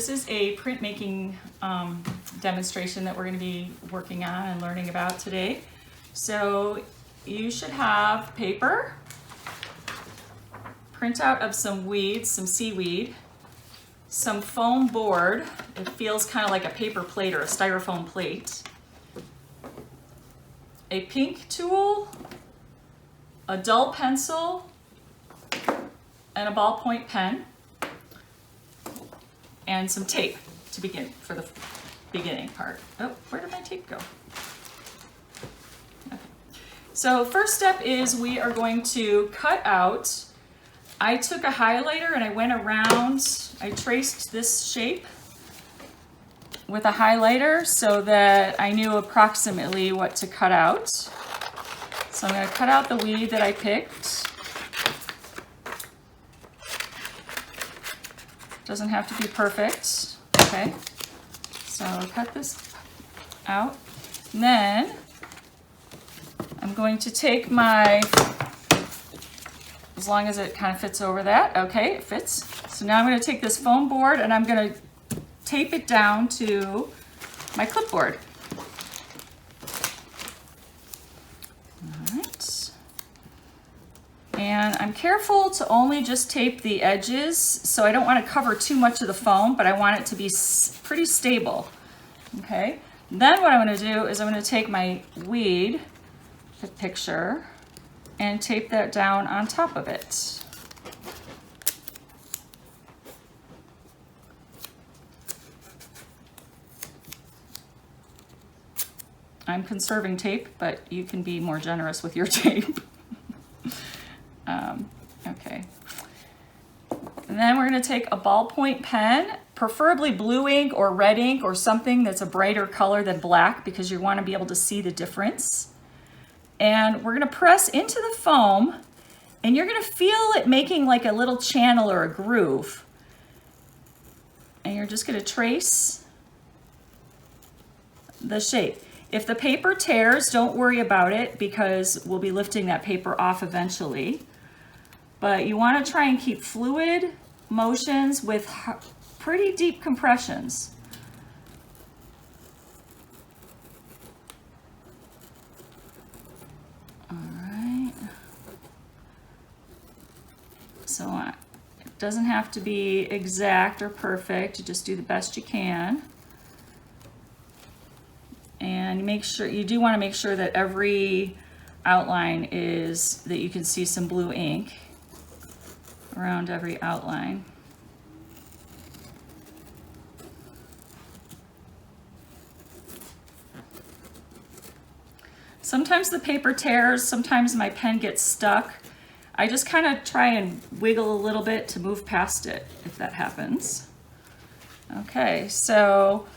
this is a printmaking demonstration that we're going to be working on and learning about today. So you should have paper, printout of some weeds, some seaweed, some foam board. It feels kind of like a paper plate or a styrofoam plate. A pink tool, a dull pencil, and a ballpoint pen, and some tape to begin for the beginning part. Oh, where did my tape go? Okay. So first step is we are going to cut out. I took a highlighter and I went around, I traced this shape with a highlighter so that I knew approximately what to cut out. So I'm going to cut out the weed that I picked. Doesn't have to be perfect. Okay, so I'll cut this out. And then I'm going to take my, as long as it kind of fits over that, okay, it fits. So now I'm going to take this foam board and I'm going to tape it down to my clipboard. All right. And I'm careful to only just tape the edges, so I don't want to cover too much of the foam, but I want it to be pretty stable. Okay. Then what I'm going to do is I'm going to take my weed picture and tape that down on top of it. I'm conserving tape, but you can be more generous with your tape. Okay. And then we're going to take a ballpoint pen, preferably blue ink or red ink or something that's a brighter color than black because you want to be able to see the difference. And we're going to press into the foam and you're going to feel it making like a little channel or a groove. And you're just going to trace the shape. If the paper tears, don't worry about it because we'll be lifting that paper off eventually. But you want to try and keep fluid motions with pretty deep compressions. All right. So it doesn't have to be exact or perfect. You just do the best you can. And you do want to make sure that every outline is, that you can see some blue ink around every outline. Sometimes the paper tears, sometimes my pen gets stuck. I just kind of try and wiggle a little bit to move past it if that happens. Okay, so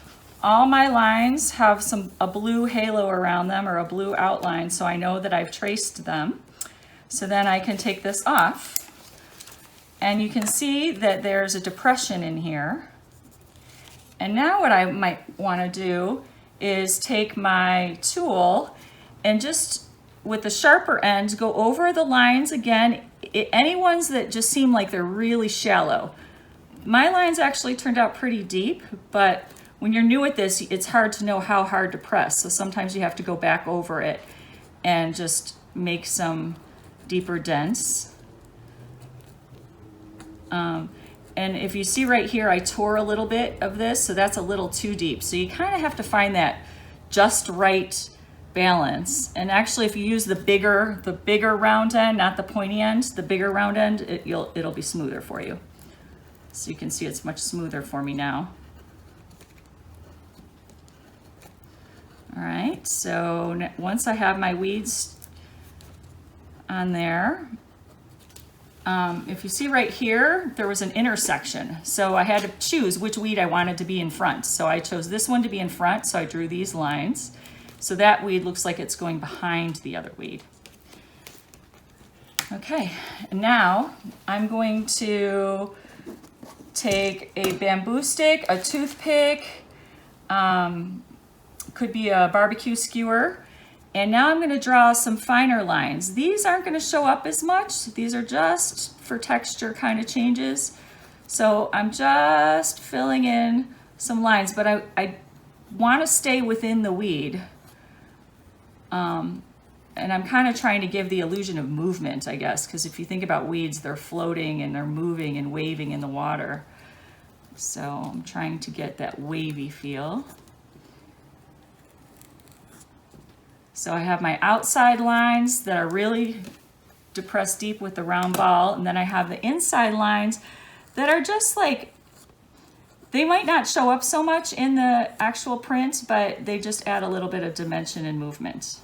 all my lines have a blue halo around them or a blue outline, so I know that I've traced them. So then I can take this off and you can see that there's a depression in here. And now what I might want to do is take my tool and just with the sharper end go over the lines again, any ones that just seem like they're really shallow. My lines actually turned out pretty deep, but when you're new at this, it's hard to know how hard to press. So sometimes you have to go back over it and just make some deeper dents. And if you see right here, I tore a little bit of this, so that's a little too deep. So you kind of have to find that just right balance. And actually, if you use the bigger round end, not the pointy end, the bigger round end, it'll be smoother for you. So you can see it's much smoother for me now. All right, so once I have my weeds on there, if you see right here, there was an intersection. So I had to choose which weed I wanted to be in front. So I chose this one to be in front, so I drew these lines. So that weed looks like it's going behind the other weed. Okay, and now I'm going to take a bamboo stick, a toothpick, could be a barbecue skewer, and now I'm going to draw some finer lines. These aren't going to show up as much. These are just for texture kind of changes. So I'm just filling in some lines, but I want to stay within the weed. And I'm kind of trying to give the illusion of movement, I guess, because if you think about weeds, they're floating and they're moving and waving in the water. So I'm trying to get that wavy feel. So I have my outside lines that are really depressed deep with the round ball, and then I have the inside lines that are just like, they might not show up so much in the actual print, but they just add a little bit of dimension and movement.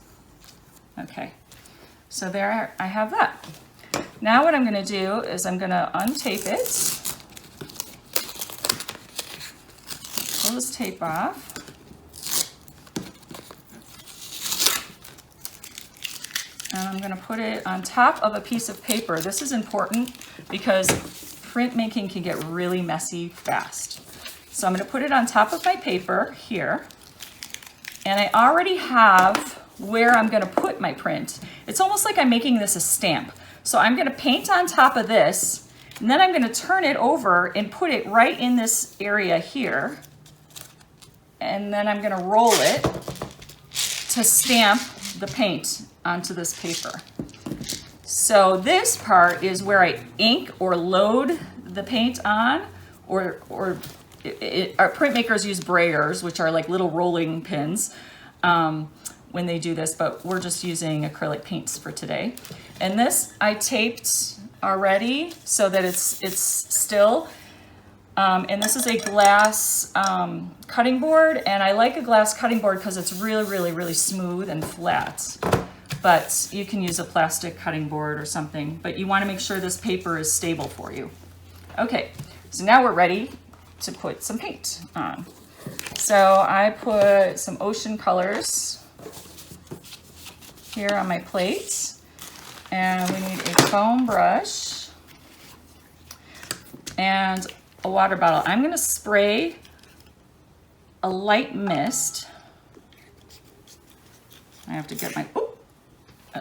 Okay, so there I have that. Now what I'm going to do is I'm going to untape it, pull this tape off, and I'm going to put it on top of a piece of paper. This is important because printmaking can get really messy fast. So I'm going to put it on top of my paper here, and I already have where I'm going to put my print. It's almost like I'm making this a stamp. So I'm going to paint on top of this, and then I'm going to turn it over and put it right in this area here. And then I'm going to roll it to stamp the paint onto this paper. So this part is where I ink or load the paint on, or our printmakers use brayers, which are like little rolling pins when they do this, but we're just using acrylic paints for today. And this I taped already so that it's still. And this is a glass cutting board, and I like a glass cutting board because it's really smooth and flat. But you can use a plastic cutting board or something, but you want to make sure this paper is stable for you. Okay, so now we're ready to put some paint on. So I put some ocean colors here on my plate, and we need a foam brush and a water bottle. I'm going to spray a light mist. I have to get my,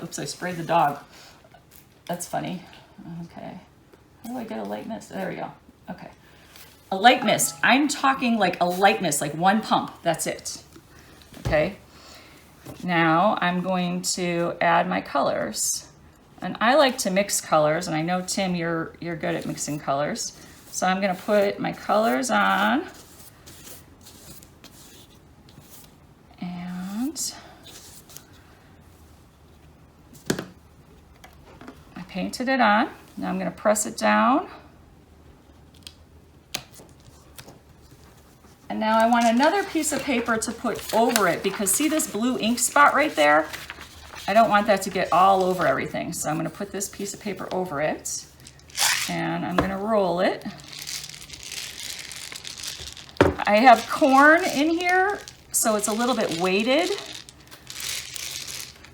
oops, I sprayed the dog. That's funny. Okay, how do I get a light mist? There we go. Okay, a light mist. I'm talking like a light mist, like one pump, that's it. Okay, now I'm going to add my colors. And I like to mix colors, and I know, Tim, you're good at mixing colors. So I'm going to put my colors on, and I painted it on. Now I'm going to press it down. And now I want another piece of paper to put over it, because see this blue ink spot right there? I don't want that to get all over everything. So I'm going to put this piece of paper over it, and I'm going to roll it. I have corn in here, so it's a little bit weighted,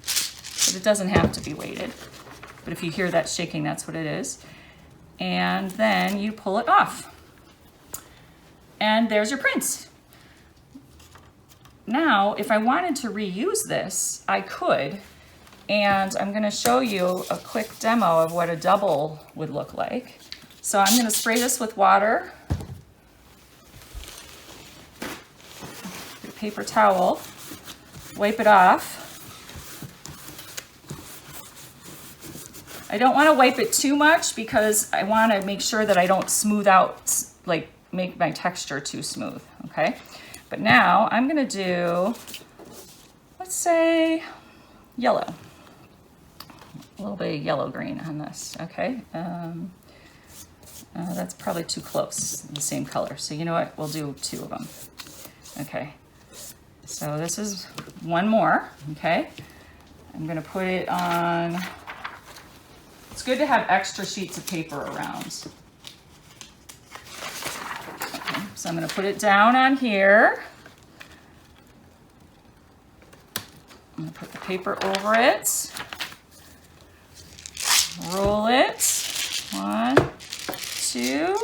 but it doesn't have to be weighted. But if you hear that shaking, that's what it is. And then you pull it off. And there's your prints. Now, if I wanted to reuse this, I could. And I'm going to show you a quick demo of what a double would look like. So I'm going to spray this with water. Get a paper towel. Wipe it off. I don't want to wipe it too much because I want to make sure that I don't smooth out, like make my texture too smooth, okay? But now I'm going to do, let's say, yellow. A little bit of yellow-green on this, okay? That's probably too close, the same color. So you know what? We'll do two of them. Okay. So this is one more, okay? I'm going to put it on. It's good to have extra sheets of paper around. Okay, so I'm going to put it down on here. I'm going to put the paper over it. Roll it. 1, 2.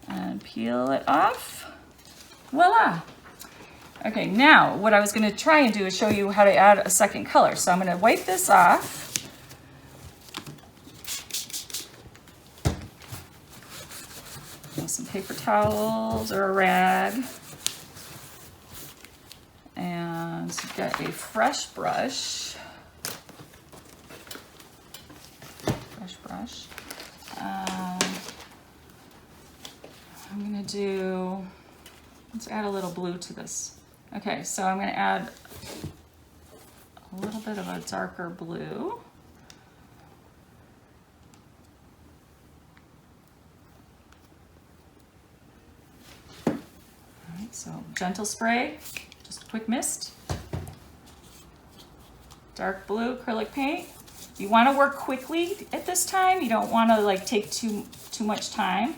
And peel it off. Voila. Okay, now what I was going to try and do is show you how to add a second color. So I'm going to wipe this off. paper towels or a rag. And get a fresh brush. I'm gonna do, let's add a little blue to this. Okay, so I'm gonna add a little bit of a darker blue. All right, so gentle spray, just a quick mist. Dark blue acrylic paint. You want to work quickly at this time. You don't want to like take too much time.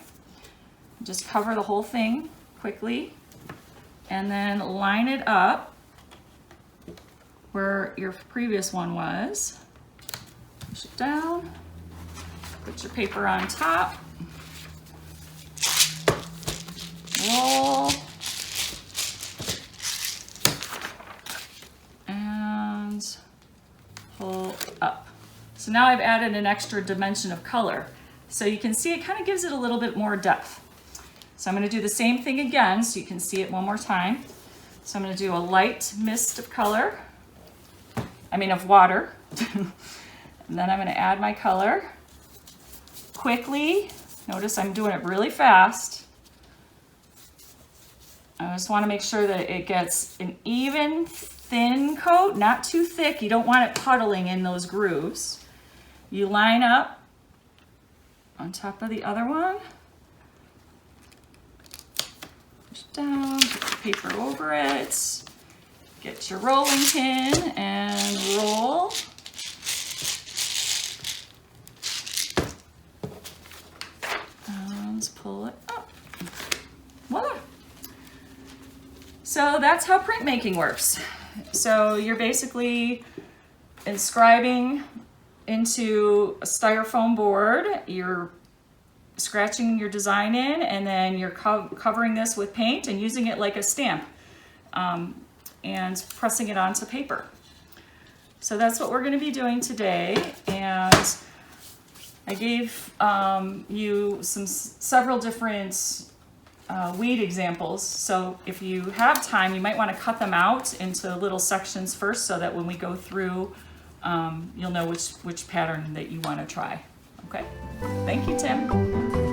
Just cover the whole thing quickly and then line it up where your previous one was. Push it down, put your paper on top, roll, and pull up. So now I've added an extra dimension of color. So you can see it kind of gives it a little bit more depth. So I'm going to do the same thing again so you can see it one more time. So I'm going to do a light mist of color, of water. And then I'm going to add my color quickly. Notice I'm doing it really fast. I just want to make sure that it gets an even, thin coat, not too thick. You don't want it puddling in those grooves. You line up on top of the other one. Push down, put the paper over it. Get your rolling pin and roll. And pull it up. Voila! So that's how printmaking works. So you're basically inscribing into a styrofoam board, you're scratching your design in, and then you're covering this with paint and using it like a stamp and pressing it onto paper. So that's what we're going to be doing today, and I gave you several different weed examples. So if you have time, you might want to cut them out into little sections first so that when we go through, you'll know which pattern that you want to try. Okay, thank you, Tim.